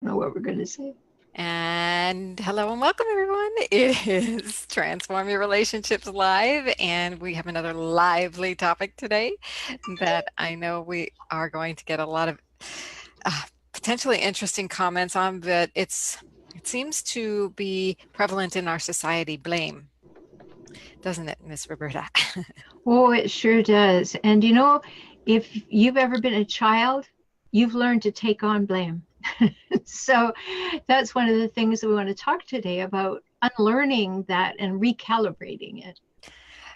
know what we're going to say. And hello and welcome, everyone. It is Transform Your Relationships Live, and we have another lively topic today that I know we are going to get a lot of potentially interesting comments on, but it seems to be prevalent in our society, blame, doesn't it, Miss Roberta? Oh, it sure does. And if you've ever been a child, you've learned to take on blame. So that's one of the things that we want to talk today about, unlearning that and recalibrating it.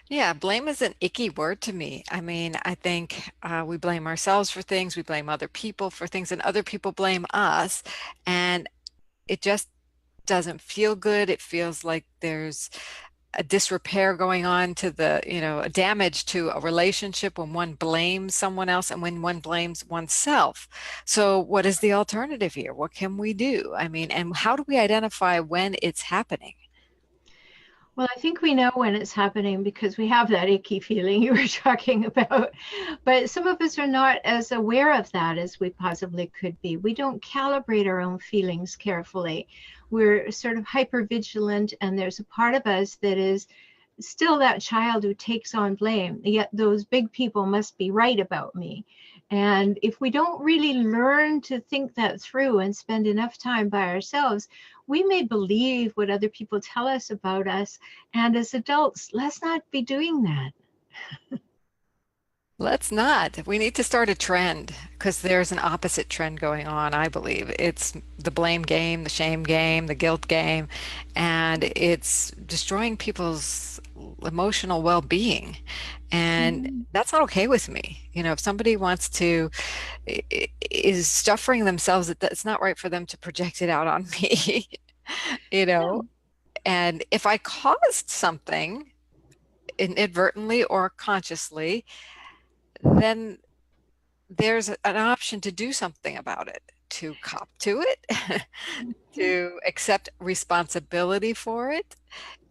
Yeah, blame is an icky word to me. I mean, I think we blame ourselves for things, we blame other people for things, and other people blame us. And it just doesn't feel good. It feels like there's a disrepair going on to a damage to a relationship when one blames someone else and when one blames oneself. So, what is the alternative here? What can we do? I mean, and how do we identify when it's happening? Well, I think we know when it's happening because we have that icky feeling you were talking about. But some of us are not as aware of that as we possibly could be. We don't calibrate our own feelings carefully. We're sort of hyper vigilant, and there's a part of us that is still that child who takes on blame. Yet those big people must be right about me. And if we don't really learn to think that through and spend enough time by ourselves, we may believe what other people tell us about us. And as adults, let's not be doing that. Let's not. We need to start a trend because there's an opposite trend going on, I believe. It's the blame game, the shame game, the guilt game, and it's destroying people's emotional well-being. And Mm. that's not okay with me. You know, if somebody wants to, is suffering themselves, it's not right for them to project it out on me, you know. No. And if I caused something inadvertently or consciously, then there's an option to do something about it, to cop to it, to accept responsibility for it,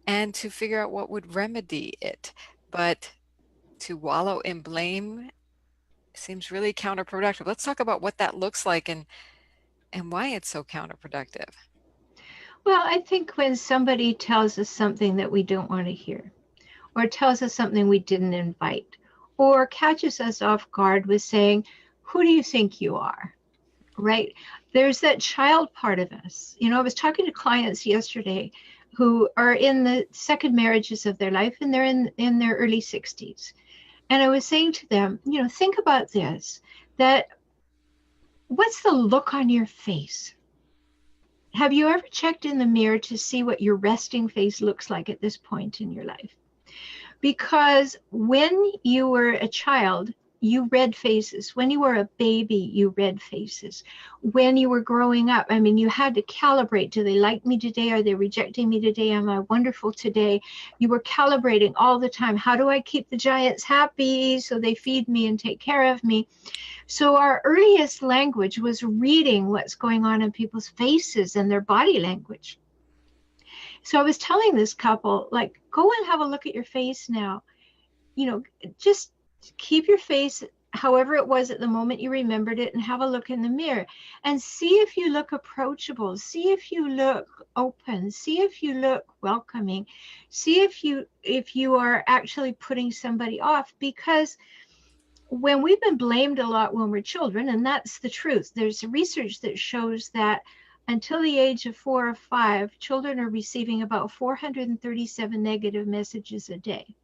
and to figure out what would remedy it. But to wallow in blame seems really counterproductive. Let's talk about what that looks like and why it's so counterproductive. Well, I think when somebody tells us something that we don't want to hear, or tells us something we didn't invite, or catches us off guard with saying, "Who do you think you are?" Right? There's that child part of us. I was talking to clients yesterday who are in the second marriages of their life, and they're in their early 60s. And I was saying to them, think about this, that what's the look on your face? Have you ever checked in the mirror to see what your resting face looks like at this point in your life? Because when you were a child, you read faces. When you were a baby, you read faces. When you were growing up, I mean, you had to calibrate. Do they like me today? Are they rejecting me today? Am I wonderful today? You were calibrating all the time. How do I keep the giants happy so they feed me and take care of me? So our earliest language was reading what's going on in people's faces and their body language. So I was telling this couple, like, go and have a look at your face now. You know, just keep your face however it was at the moment you remembered it, and have a look in the mirror and see if you look approachable, see if you look open, see if you look welcoming, see if you are actually putting somebody off. Because when we've been blamed a lot when we're children, and that's the truth, there's research that shows that until the age of 4 or 5, children are receiving about 437 negative messages a day.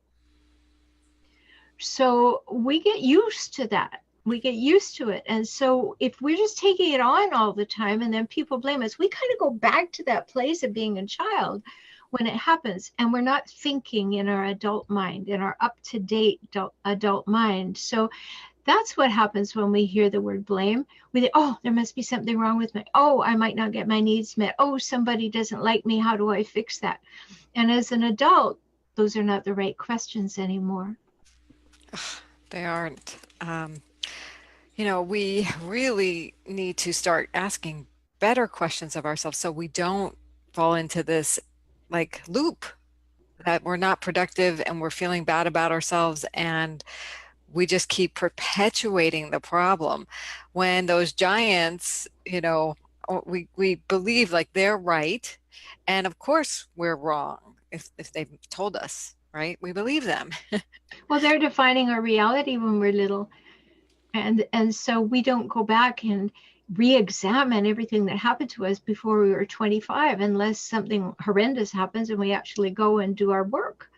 So we get used to that. We get used to it. And so if we're just taking it on all the time and then people blame us, we kind of go back to that place of being a child when it happens. And we're not thinking in our adult mind, in our up to date adult mind. So that's what happens when we hear the word blame. We think, oh, there must be something wrong with me. Oh, I might not get my needs met. Oh, somebody doesn't like me. How do I fix that? And as an adult, those are not the right questions anymore. They aren't. We really need to start asking better questions of ourselves so we don't fall into this like loop that we're not productive and we're feeling bad about ourselves and we just keep perpetuating the problem when those giants, we believe like they're right, and of course we're wrong if they've told us, right? We believe them. Well, they're defining our reality when we're little. And so we don't go back and re-examine everything that happened to us before we were 25 unless something horrendous happens and we actually go and do our work.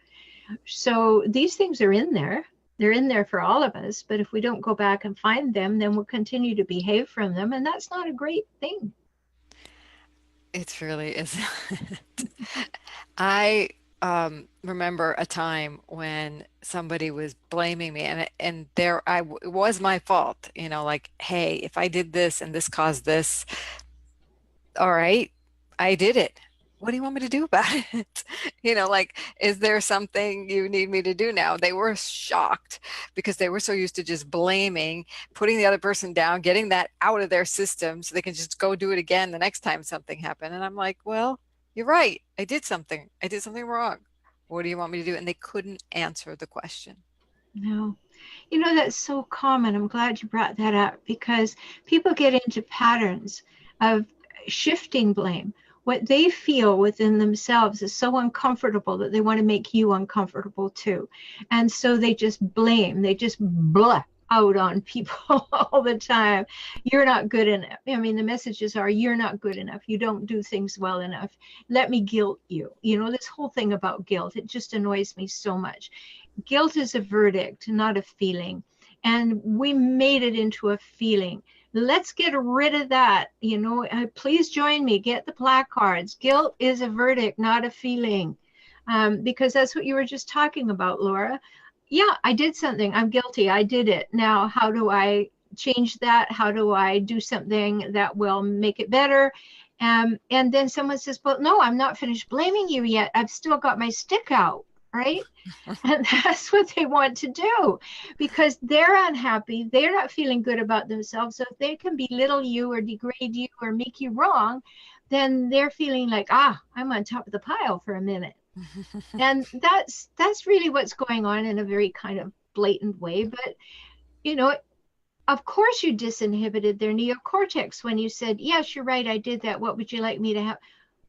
So these things are in there. They're in there for all of us, but if we don't go back and find them, then we'll continue to behave from them, and that's not a great thing. It really is. I remember a time when somebody was blaming me, and it was my fault, like, hey, if I did this and this caused this, all right, I did it. What do you want me to do about it? Like, is there something you need me to do now? They were shocked because they were so used to just blaming, putting the other person down, getting that out of their system so they can just go do it again the next time something happened. And I'm like, well, you're right. I did something. I did something wrong. What do you want me to do? And they couldn't answer the question. No. That's so common. I'm glad you brought that up because people get into patterns of shifting blame. What they feel within themselves is so uncomfortable that they want to make you uncomfortable too. And so they just blame, they just blah out on people all the time. You're not good enough. I mean, the messages are, you're not good enough. You don't do things well enough. Let me guilt you. This whole thing about guilt, it just annoys me so much. Guilt is a verdict, not a feeling. And we made it into a feeling. Let's get rid of that. Please join me, get the placards. Guilt is a verdict, not a feeling. Because that's what you were just talking about, Laura. Yeah, I did something. I'm guilty. I did it. Now, how do I change that? How do I do something that will make it better? And then someone says, well, no, I'm not finished blaming you yet. I've still got my stick out, right? And that's what they want to do because they're unhappy. They're not feeling good about themselves. So if they can belittle you or degrade you or make you wrong, then they're feeling like, I'm on top of the pile for a minute. And that's really what's going on in a very kind of blatant way. But, you know, of course you disinhibited their neocortex when you said, yes, you're right, I did that. What would you like me to have?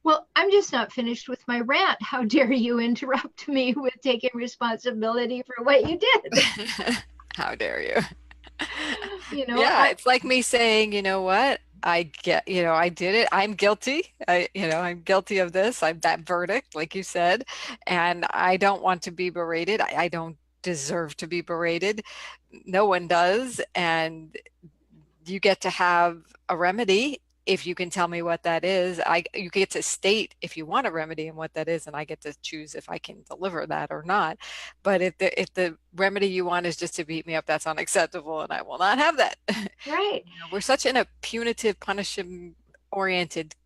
Well, I'm just not finished with my rant. How dare you interrupt me with taking responsibility for what you did? How dare you? Yeah, I, it's like me saying, you know what? I did it. I'm guilty. I'm guilty of this. I'm that verdict, like you said, and I don't want to be berated. I don't deserve to be berated. No one does. And you get to have a remedy if you can tell me what that is. You get to state if you want a remedy and what that is, and I get to choose if I can deliver that or not. But if the remedy you want is just to beat me up, that's unacceptable, and I will not have that. right. We're such in a punitive, punishment oriented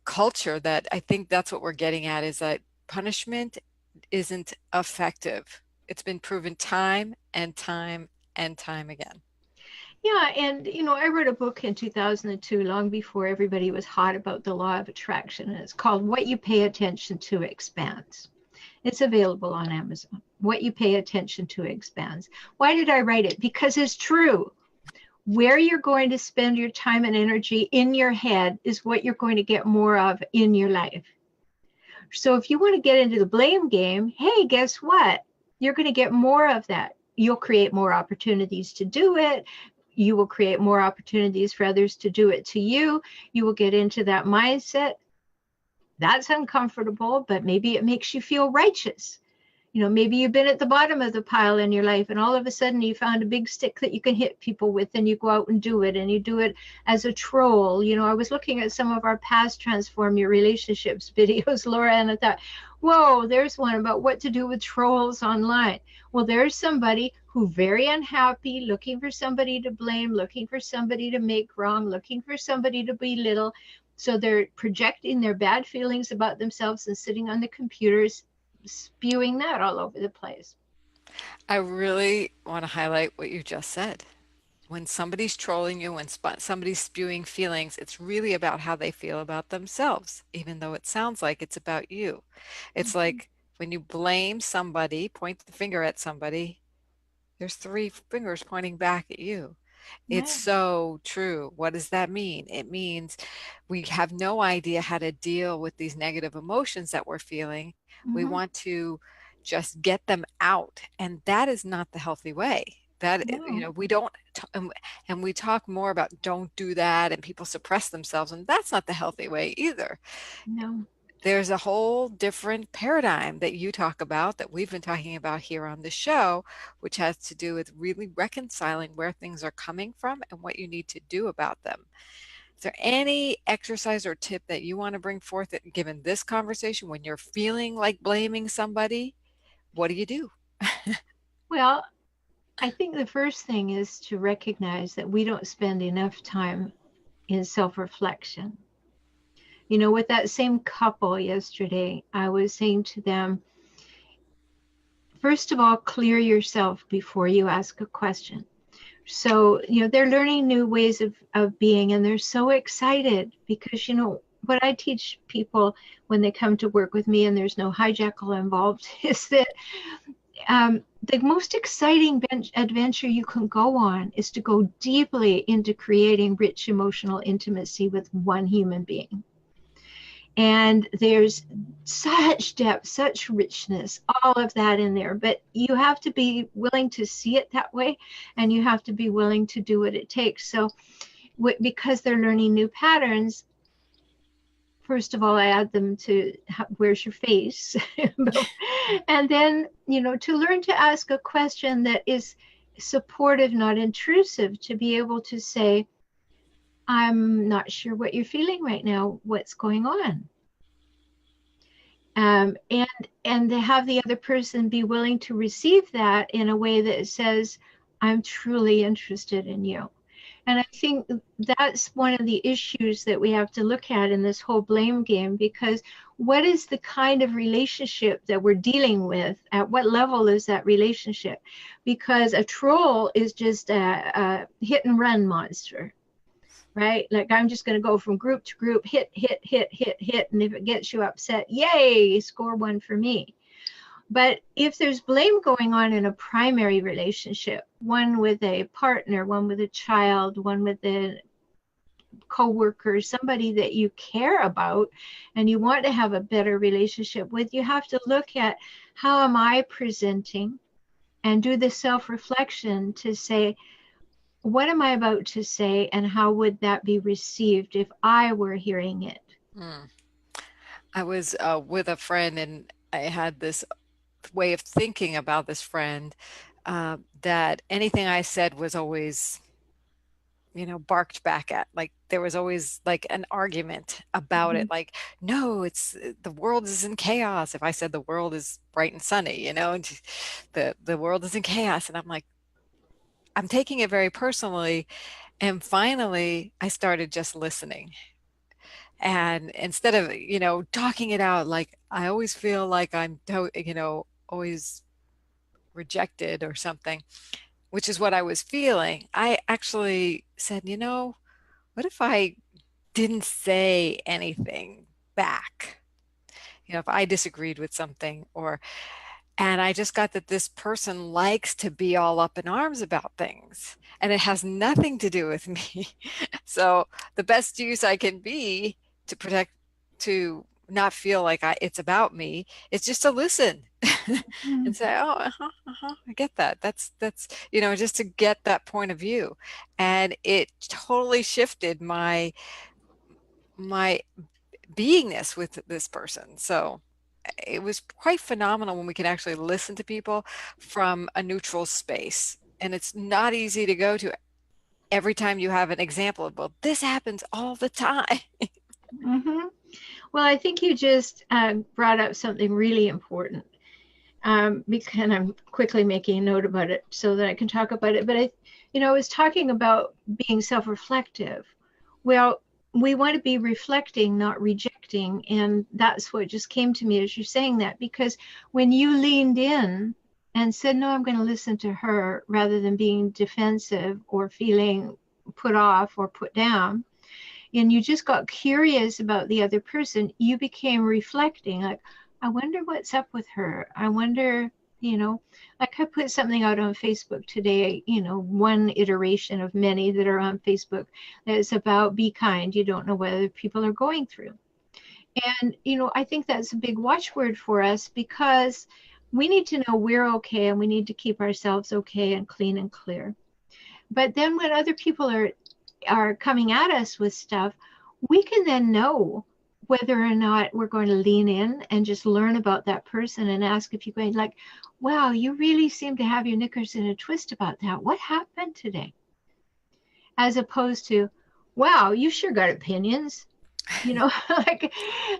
culture that I think that's what we're getting at, is that punishment isn't effective. It's been proven time and time and time again. Yeah, and I wrote a book in 2002, long before everybody was hot about the law of attraction, and it's called What You Pay Attention to Expands. It's available on Amazon. What You Pay Attention to Expands. Why did I write it? Because it's true. Where you're going to spend your time and energy in your head is what you're going to get more of in your life. So if you want to get into the blame game, hey, guess what? You're going to get more of that. You'll create more opportunities to do it. You will create more opportunities for others to do it to you. You will get into that mindset. That's uncomfortable, but maybe it makes you feel righteous. Maybe you've been at the bottom of the pile in your life and all of a sudden you found a big stick that you can hit people with, and you go out and do it, and you do it as a troll. I was looking at some of our past Transform Your Relationships videos, Laura, and I thought, whoa, there's one about what to do with trolls online. Well, there's somebody who very unhappy, looking for somebody to blame, looking for somebody to make wrong, looking for somebody to belittle. So they're projecting their bad feelings about themselves and sitting on the computers spewing that all over the place. I really want to highlight what you just said. When somebody's trolling you, when somebody's spewing feelings, it's really about how they feel about themselves, even though it sounds like it's about you. It's like when you blame somebody, point the finger at somebody, there's three fingers pointing back at you. It's Right. so true. What does that mean? It means we have no idea how to deal with these negative emotions that we're feeling. We Mm-hmm. want to just get them out, and that is not the healthy way. That, No, we don't, and we talk more about don't do that, and people suppress themselves, and that's not the healthy way either. no. There's a whole different paradigm that you talk about that we've been talking about here on the show, which has to do with really reconciling where things are coming from and what you need to do about them. Is there any exercise or tip that you want to bring forth that, given this conversation, when you're feeling like blaming somebody, what do you do? Well, I think the first thing is to recognize that we don't spend enough time in self-reflection. With that same couple yesterday, I was saying to them, first of all, clear yourself before you ask a question. So, they're learning new ways of being, and they're so excited because, what I teach people when they come to work with me and there's no hijackal involved is that the most exciting adventure you can go on is to go deeply into creating rich emotional intimacy with one human being. And there's such depth, such richness, all of that in there. But you have to be willing to see it that way, and you have to be willing to do what it takes. So, because they're learning new patterns, first of all, I add them to where's your face? And then, to learn to ask a question that is supportive, not intrusive, to be able to say, I'm not sure what you're feeling right now. What's going on? And to have the other person be willing to receive that in a way that says, I'm truly interested in you. And I think that's one of the issues that we have to look at in this whole blame game, because what is the kind of relationship that we're dealing with? At what level is that relationship? Because a troll is just a hit and run monster, right? Like, I'm just going to go from group to group, hit, hit, hit, hit, hit. And if it gets you upset, yay, score one for me. But if there's blame going on in a primary relationship, one with a partner, one with a child, one with a coworker, somebody that you care about and you want to have a better relationship with, you have to look at how am I presenting and do the self-reflection to say, what am I about to say and how would that be received if I were hearing it? Hmm. I was with a friend, and I had this way of thinking about this friend, that anything I said was always, barked back at. Like there was always like an argument about Mm-hmm. it. Like, no, the world is in chaos. If I said the world is bright and sunny, and the world is in chaos, and I'm like, I'm taking it very personally. And finally, I started just listening. And instead of, talking it out, like I always feel like I'm, always rejected or something, which is what I was feeling. I actually said, what if I didn't say anything back? If I disagreed with something, and I just got that this person likes to be all up in arms about things, and it has nothing to do with me. So the best use I can be to protect, to not feel like it's about me, is just to listen and say, oh, I get that. That's, just to get that point of view. And it totally shifted my beingness with this person. So it was quite phenomenal when we can actually listen to people from a neutral space. And it's not easy to go to every time you have an example of, well, this happens all the time. Mm-hmm. Well, I think you just brought up something really important. And I'm quickly making a note about it so that I can talk about it. But I was talking about being self-reflective. Well, we want to be reflecting, not rejecting, and that's what just came to me as you're saying that. Because when you leaned in and said, "No, I'm going to listen to her," rather than being defensive or feeling put off or put down, and you just got curious about the other person, you became reflecting, like, I wonder what's up with her. I wonder. You know, like I put something out on Facebook today, one iteration of many that are on Facebook that is about be kind. You don't know what other people are going through. And, I think that's a big watchword for us because we need to know we're okay and we need to keep ourselves okay and clean and clear. But then when other people are coming at us with stuff, we can then know whether or not we're going to lean in and just learn about that person and ask if you're going like, wow, you really seem to have your knickers in a twist about that. What happened today? As opposed to, wow, you sure got opinions. like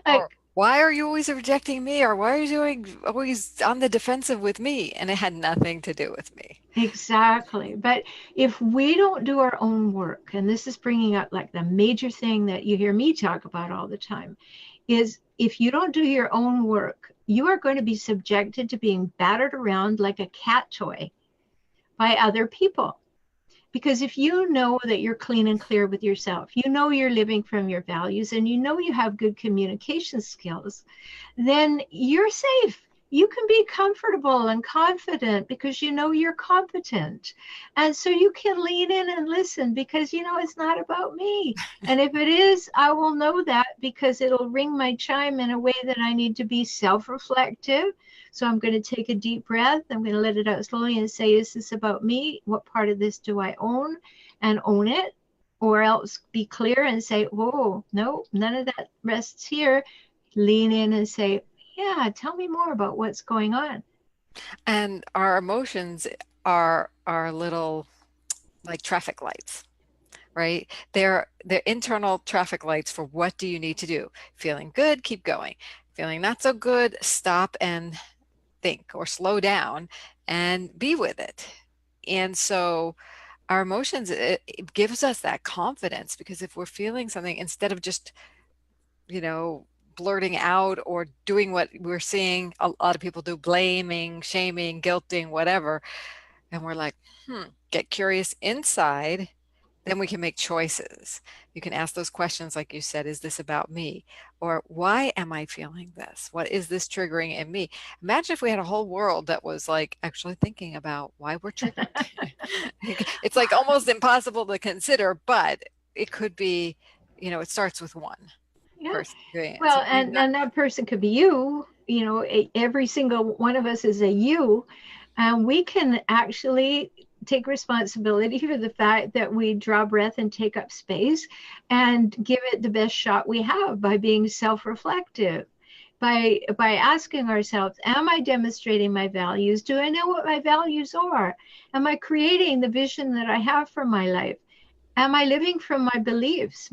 Or like why are you always rejecting me? Or why are you always on the defensive with me? And it had nothing to do with me. exactly. But if we don't do our own work, and this is bringing up like the major thing that you hear me talk about all the time, is if you don't do your own work, you are going to be subjected to being battered around like a cat toy by other people. Because if you know that you're clean and clear with yourself, you know you're living from your values, and you know you have good communication skills, then you're safe. You can be comfortable and confident because you know you're competent. And so you can lean in and listen because you know it's not about me. And if it is, I will know that because it'll ring my chime in a way that I need to be self reflective. So I'm going to take a deep breath. I'm going to let it out slowly and say, is this about me? What part of this do I own? And own it. Or else be clear and say, whoa, no, none of that rests here. Lean in and say, yeah, tell me more about what's going on. And our emotions are little like traffic lights, right? They're internal traffic lights for what do you need to do. Feeling good, keep going. Feeling not so good, stop and think or slow down and be with it. And so our emotions, it gives us that confidence because if we're feeling something, instead of just, you know, blurting out or doing what we're seeing a lot of people do, blaming, shaming, guilting, whatever, and we're like, get curious inside, then we can make choices. You can ask those questions, like you said, is this about me? Or why am I feeling this? What is this triggering in me? Imagine if we had a whole world that was like actually thinking about why we're triggered. It's like almost impossible to consider, but it could be, it starts with one Yeah. person doing it. So Well, we and that person could be you. Every single one of us is a you. And we can actually take responsibility for the fact that we draw breath and take up space and give it the best shot we have by being self-reflective. By asking ourselves, am I demonstrating my values? Do I know what my values are? Am I creating the vision that I have for my life? Am I living from my beliefs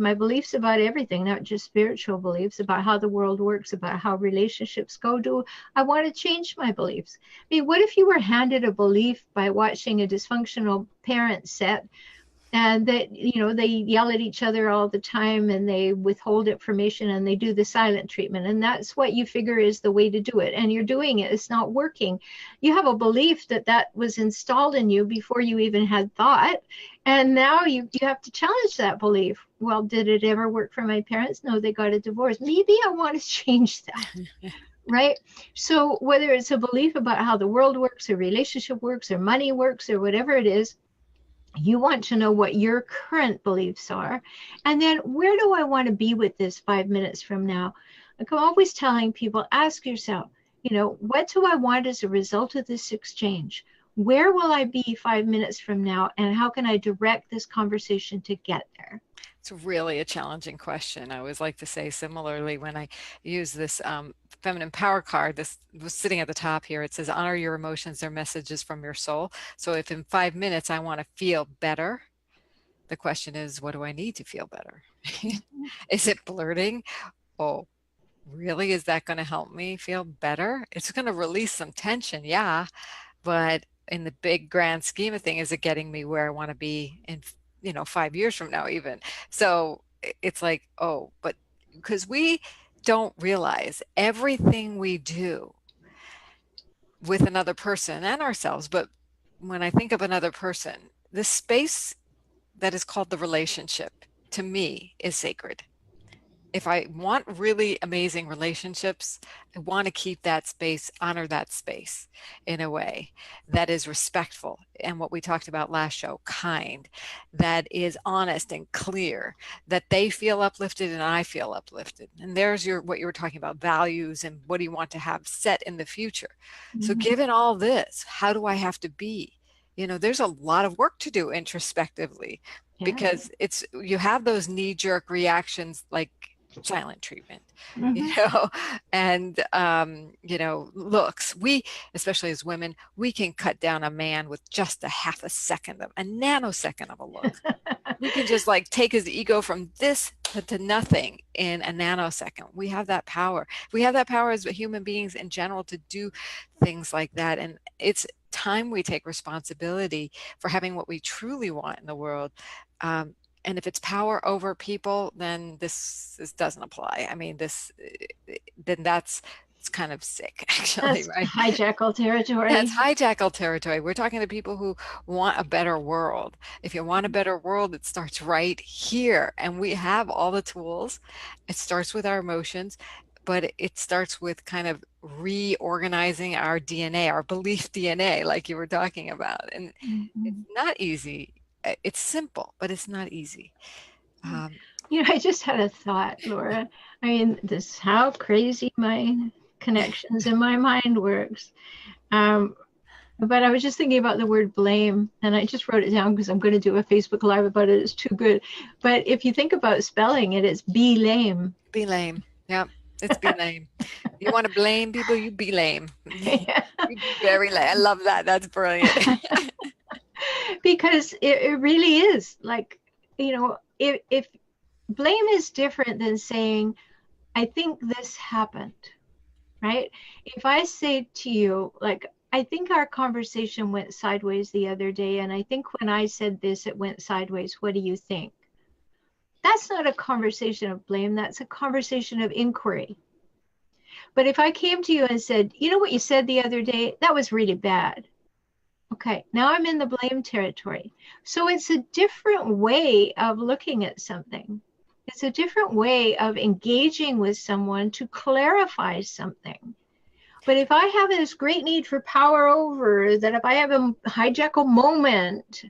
about everything, not just spiritual beliefs, about how the world works, about how relationships go? Do I want to change my beliefs? I mean, what if you were handed a belief by watching a dysfunctional parent set and that they yell at each other all the time and they withhold information and they do the silent treatment, and that's what you figure is the way to do it, and you're doing it, it's not working. You have a belief that was installed in you before you even had thought, and now you have to challenge that belief. Well, did it ever work for my parents? No, they got a divorce. Maybe I want to change that. Right? So whether it's a belief about how the world works or relationship works or money works or whatever it is, you want to know what your current beliefs are. And then where do I want to be with this 5 minutes from now? Like I'm always telling people, ask yourself, what do I want as a result of this exchange? Where will I be 5 minutes from now? And how can I direct this conversation to get there? It's really a challenging question. I always like to say similarly when I use this feminine power card, this was sitting at the top here, it says, honor your emotions, they're messages from your soul. So if in 5 minutes I want to feel better, the question is, what do I need to feel better? Is it blurting? Oh, really? Is that going to help me feel better? It's going to release some tension, yeah. But in the big grand scheme of things, is it getting me where I want to be in 5 years from now even? So it's like, oh, but because we don't realize everything we do with another person and ourselves, but when I think of another person, the space that is called the relationship to me is sacred. if I want really amazing relationships, I want to keep that space, honor that space in a way that is respectful. And what we talked about last show, kind, that is honest and clear, that they feel uplifted and I feel uplifted. And there's what you were talking about, values and what do you want to have set in the future. So Mhm. given all this, how do I have to be? There's a lot of work to do introspectively Yeah. because you have those knee-jerk reactions like silent treatment, you Mhm. know, and looks. We, especially as women, we can cut down a man with just a half a second of a nanosecond of a look. We can just like take his ego from this to nothing in a nanosecond. We have that power. We have that power as human beings in general to do things like that. And it's time we take responsibility for having what we truly want in the world. And if it's power over people, then this doesn't apply. I mean, then it's kind of sick, actually, That's right? hijackal That's territory. hijackal territory. We're talking to people who want a better world. If you want a better world, it starts right here. And we have all the tools. It starts with our emotions, but it starts with kind of reorganizing our DNA, our belief DNA, like you were talking about. And it's Mhm. not easy. It's simple, but it's not easy. Um, I just had a thought, Laura. I mean, this is how crazy my connections in my mind works. Um, but I was just thinking about the word blame, and I just wrote it down because I'm going to do a Facebook Live about it. It's too good. But if you think about spelling it, it's be lame. be lame. Yeah, it's be lame. You want to blame people, you be lame. You be very lame. I love that. That's brilliant. Because it really is like, if blame is different than saying, I think this happened, right? If I say to you, like, I think our conversation went sideways the other day, and I think when I said this, it went sideways. What do you think? That's not a conversation of blame. That's a conversation of inquiry. But if I came to you and said, you know what you said the other day? That was really bad. Okay, now I'm in the blame territory. So it's a different way of looking at something. It's a different way of engaging with someone to clarify something. But if I have this great need for power over, that if I have a hijackal moment,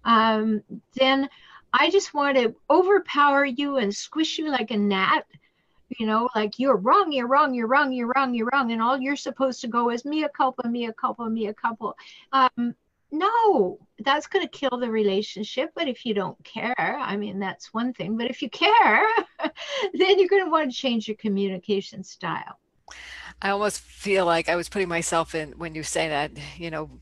um, then I just want to overpower you and squish you like a gnat, like you're wrong, you're wrong, you're wrong, you're wrong, you're wrong. And all you're supposed to go is mea culpa, mea culpa, mea culpa. No, that's going to kill the relationship. But if you don't care, I mean, that's one thing. But if you care, then you're going to want to change your communication style. I almost feel like I was putting myself in when you say that,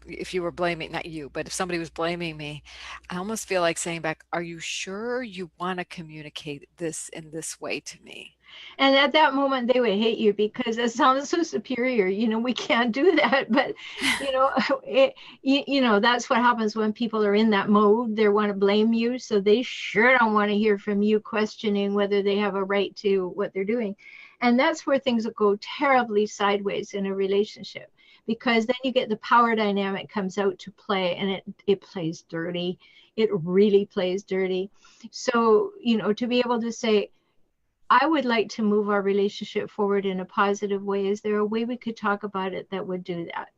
if you were blaming, not you, but if somebody was blaming me, I almost feel like saying back, are you sure you want to communicate this in this way to me? And at that moment, they would hate you because it sounds so superior. We can't do that. But, you know, that's what happens when people are in that mode. They want to blame you. So they sure don't want to hear from you questioning whether they have a right to what they're doing. And that's where things will go terribly sideways in a relationship, because then you get the power dynamic comes out to play, and it plays dirty. It really plays dirty. So, to be able to say, I would like to move our relationship forward in a positive way. Is there a way we could talk about it that would do that?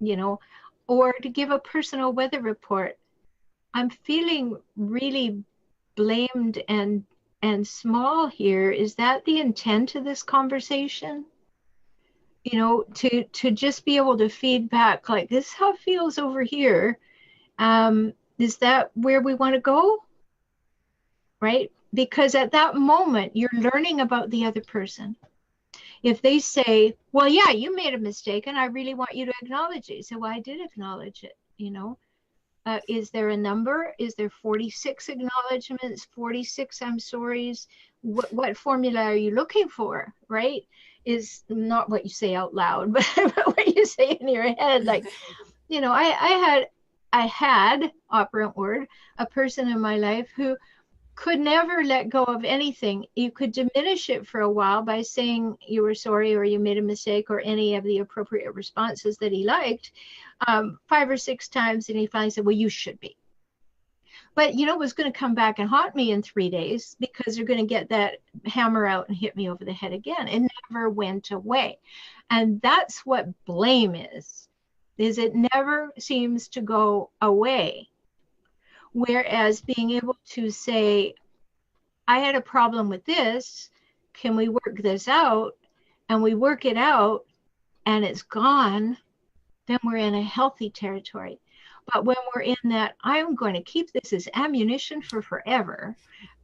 You know, or to give a personal weather report. I'm feeling really blamed and small here. Is that the intent of this conversation? To just be able to feed back like, this is how it feels over here. Is that where we want to go? Right? Because at that moment, you're learning about the other person. If they say, well, yeah, you made a mistake and I really want you to acknowledge it. So, well, I did acknowledge it. Is there a number? Is there 46 acknowledgments, 46 I'm sorry's? What formula are you looking for? Right? Is not what you say out loud, but what you say in your head. Like, I had operant word, a person in my life who could never let go of anything. You could diminish it for a while by saying you were sorry or you made a mistake or any of the appropriate responses that he liked, 5 or 6 times, and he finally said, well, you should be. But you know what's going to come back and haunt me in 3 days, because they're going to get that hammer out and hit me over the head again. It never went away. And that's what blame is it never seems to go away. Whereas being able to say, I had a problem with this, can we work this out? And we work it out and it's gone, then we're in a healthy territory. But when we're in that, I'm going to keep this as ammunition for forever,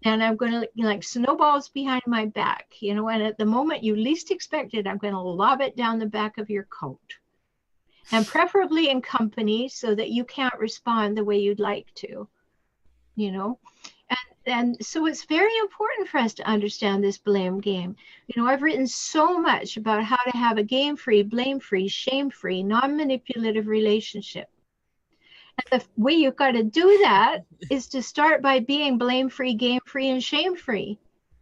and I'm going to, like snowballs behind my back, and at the moment you least expect it, I'm going to lob it down the back of your coat, and preferably in company so that you can't respond the way you'd like to, and so it's very important for us to understand this blame game. I've written so much about how to have a game-free, blame-free, shame-free, non-manipulative relationship. And the way you've got to do that is to start by being blame-free, game-free, and shame-free,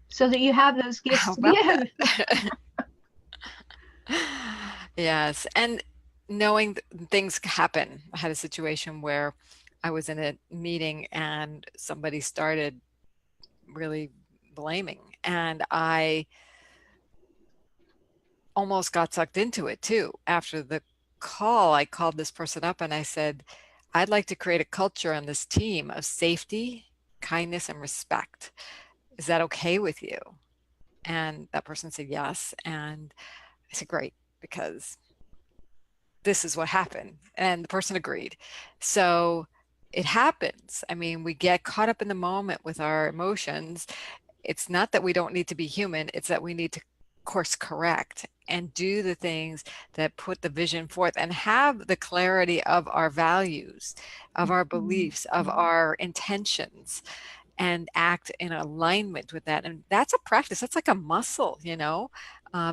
so that you have those gifts to give. Yes, and knowing things happen. I had a situation where I was in a meeting and somebody started really blaming, and I almost got sucked into it too. After the call, I called this person up and I said, I'd like to create a culture on this team of safety, kindness, and respect. Is that okay with you? And that person said yes. And I said, great, because this is what happened. And the person agreed. So it happens. I mean, we get caught up in the moment with our emotions. It's not that we don't need to be human, it's that we need to course correct and do the things that put the vision forth and have the clarity of our values, of our beliefs, of our intentions, and act in alignment with that. And that's a practice. That's like a muscle,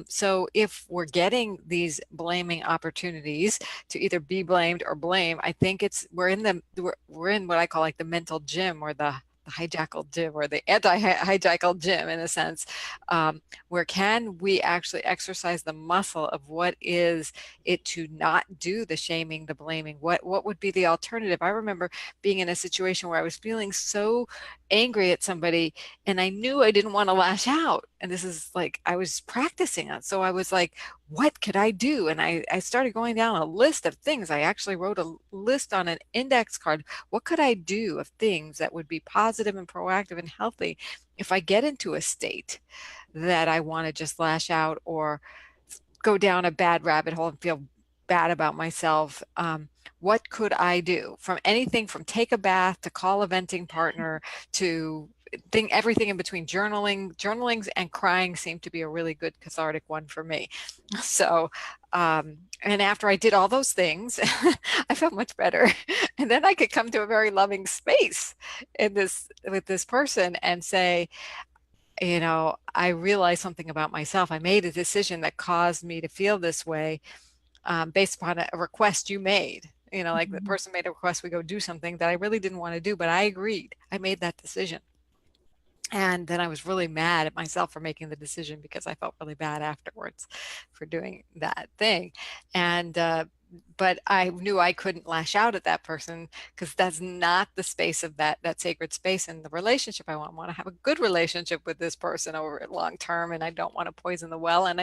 so if we're getting these blaming opportunities to either be blamed or blame, I think we're in what I call like the mental gym, or the hijackal gym, or the anti-hijackal gym, in a sense, where can we actually exercise the muscle of what is it to not do the shaming, the blaming? What would be the alternative? I remember being in a situation where I was feeling so angry at somebody and I knew I didn't want to lash out. And this is like, I was practicing it. So I was like, what could I do? And I started going down a list of things. I actually wrote a list on an index card. What could I do of things that would be positive and proactive and healthy if I get into a state that I want to just lash out or go down a bad rabbit hole and feel bad about myself? What could I do? From anything from take a bath to call a venting partner to everything in between. Journalings and crying seemed to be a really good cathartic one for me. So, and after I did all those things, I felt much better. And then I could come to a very loving space with this person and say, I realized something about myself. I made a decision that caused me to feel this way, based upon a request you made. Like the person made a request, we go do something that I really didn't want to do, but I agreed. I made that decision. And then I was really mad at myself for making the decision, because I felt really bad afterwards for doing that thing. And but I knew I couldn't lash out at that person, because that's not the space of that sacred space in the relationship I want. I want to have a good relationship with this person over long term, and I don't want to poison the well, and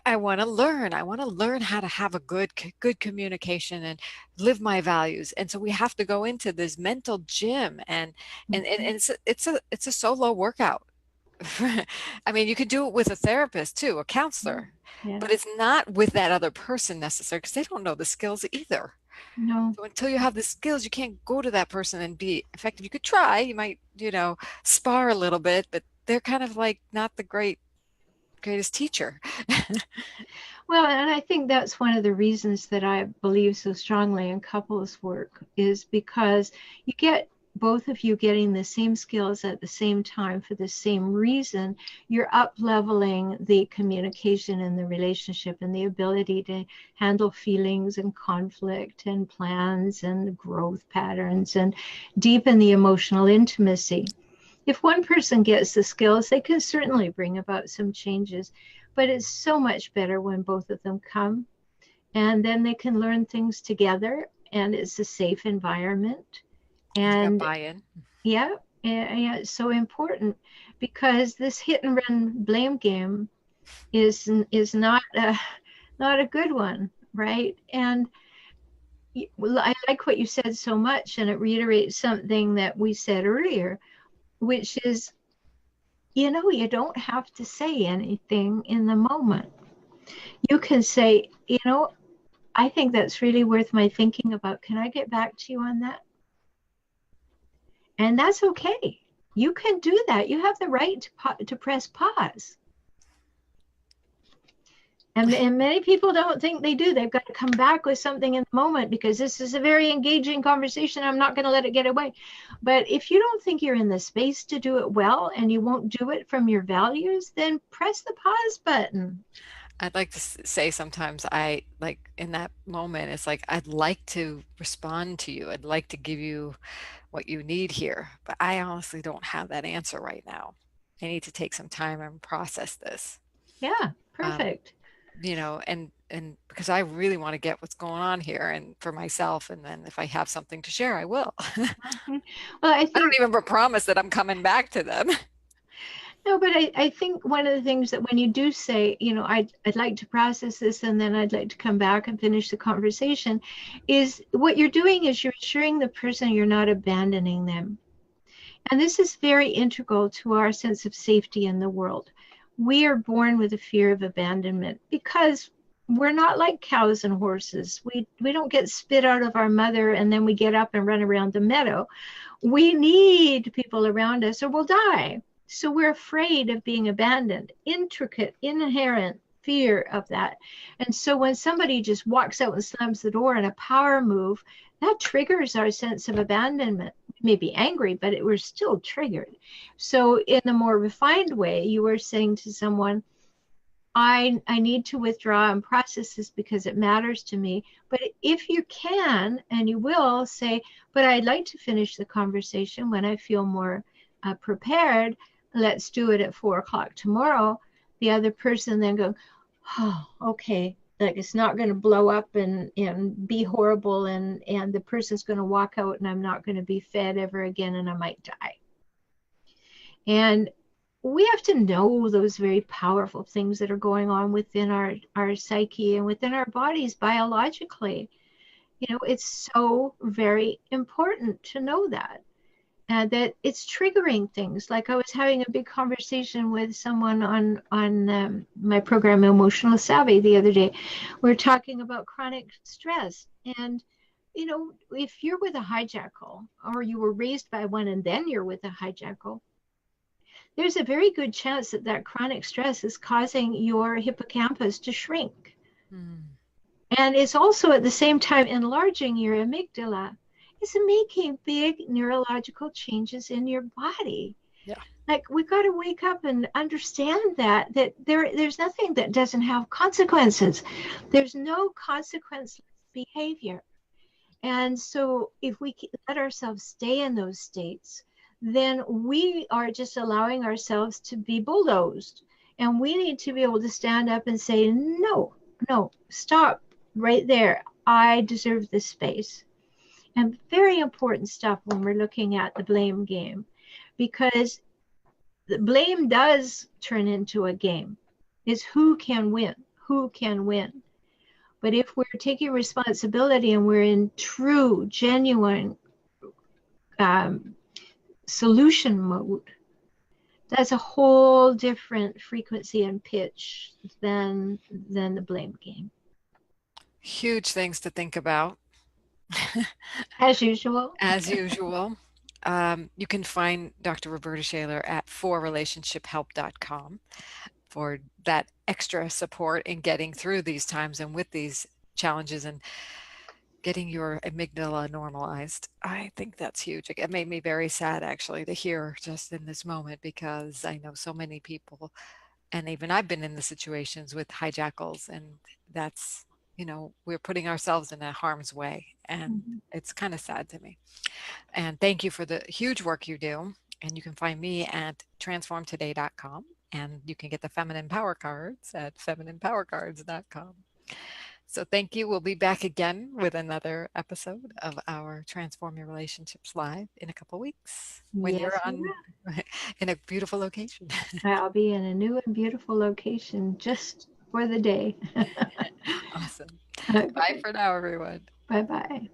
I want to learn. I want to learn how to have a good communication and live my values. And so we have to go into this mental gym, and it's a solo workout. I mean, you could do it with a therapist too, a counselor, but it's not with that other person necessarily, because they don't know the skills either. No. So until you have the skills, you can't go to that person and be effective. You could try, you might, spar a little bit, but they're kind of like not the greatest teacher. Well, and I think that's one of the reasons that I believe so strongly in couples work, is because you get both of you getting the same skills at the same time for the same reason. You're up leveling the communication in the relationship and the ability to handle feelings and conflict and plans and growth patterns and deepen the emotional intimacy. If one person gets the skills, they can certainly bring about some changes, but it's so much better when both of them come, and then they can learn things together, and it's a safe environment, You got And buy-in. yeah, yeah, it's so important because this hit and run blame game is not a good one, right? And well, I like what you said so much, and it reiterates something that we said earlier, which is, you don't have to say anything in the moment. You can say, I think that's really worth my thinking about. Can I get back to you on that? And that's okay. You can do that. You have the right to press pause. And many people don't think they do. They've got to come back with something in the moment because this is a very engaging conversation. I'm not going to let it get away. But if you don't think you're in the space to do it well and you won't do it from your values, then press the pause button. I'd like to say sometimes I like in that moment, it's like, I'd like to respond to you. I'd like to give you what you need here, but I honestly don't have that answer right now. I need to take some time and process this. Yeah, Um, perfect. and because I really want to get what's going on here and for myself, and then if I have something to share, I will. I Mhm. Well, I don't think even promise that I'm coming back to them. no, but I think one of the things that when you do say, I'd like to process this and then I'd like to come back and finish the conversation, is what you're doing is you're assuring the person you're not abandoning them. And this is very integral to our sense of safety in the world. We are born with a fear of abandonment because we're not like cows and horses. We don't get spit out of our mother and then we get up and run around the meadow. We need people around us or we'll die. So we're afraid of being abandoned, intricate, inherent fear of that. And so when somebody just walks out and slams the door in a power move, that triggers our sense of abandonment. We may be angry, but we're still triggered. So in a more refined way, you were saying to someone, I need to withdraw and process this because it matters to me. But if you can, and you will say, but I'd like to finish the conversation when I feel more prepared. Let's do it at 4 o'clock tomorrow. The other person then go, oh, okay. Like it's not going to blow up and be horrible and the person's going to walk out and I'm not going to be fed ever again and I might die. And we have to know those very powerful things that are going on within our psyche and within our bodies biologically. It's so very important to know that. And that it's triggering things. Like I was having a big conversation with someone on my program, Emotional Savvy, the other day. We're talking about chronic stress. And, if you're with a hijackal or you were raised by one and then you're with a hijackal, there's a very good chance that that chronic stress is causing your hippocampus to shrink. Mm. And it's also at the same time enlarging your amygdala. It's making big neurological changes in your body. Yeah. Like we got to wake up and understand that there's nothing that doesn't have consequences. There's no consequenceless behavior. And so if we let ourselves stay in those states, then we are just allowing ourselves to be bulldozed. And we need to be able to stand up and say, no, no, stop right there. I deserve this space. And very important stuff when we're looking at the blame game, because the blame does turn into a game. It's who can win, who can win. But if we're taking responsibility and we're in true, genuine um, solution mode, that's a whole different frequency and pitch than the blame game. Huge things to think about. As usual. As usual. You can find Dr. Rhoberta Shaler at forrelationshiphelp.com for that extra support in getting through these times and with these challenges and getting your amygdala normalized. I think that's huge. It made me very sad actually to hear just in this moment because I know so many people, and even I've been in the situations with hijackals, and that's, we're putting ourselves in a harm's way, and Mhm. it's kind of sad to me. And thank you for the huge work you do. And you can find me at transformtoday.com, and you can get the feminine power cards at femininepowercards.com. So thank you. We'll be back again with another episode of our Transform Your Relationships Live in a couple weeks when you're Yes, we on will. in a beautiful location. I'll be in a new and beautiful location just for the day. Awesome. Bye Okay. for now, everyone. Bye bye.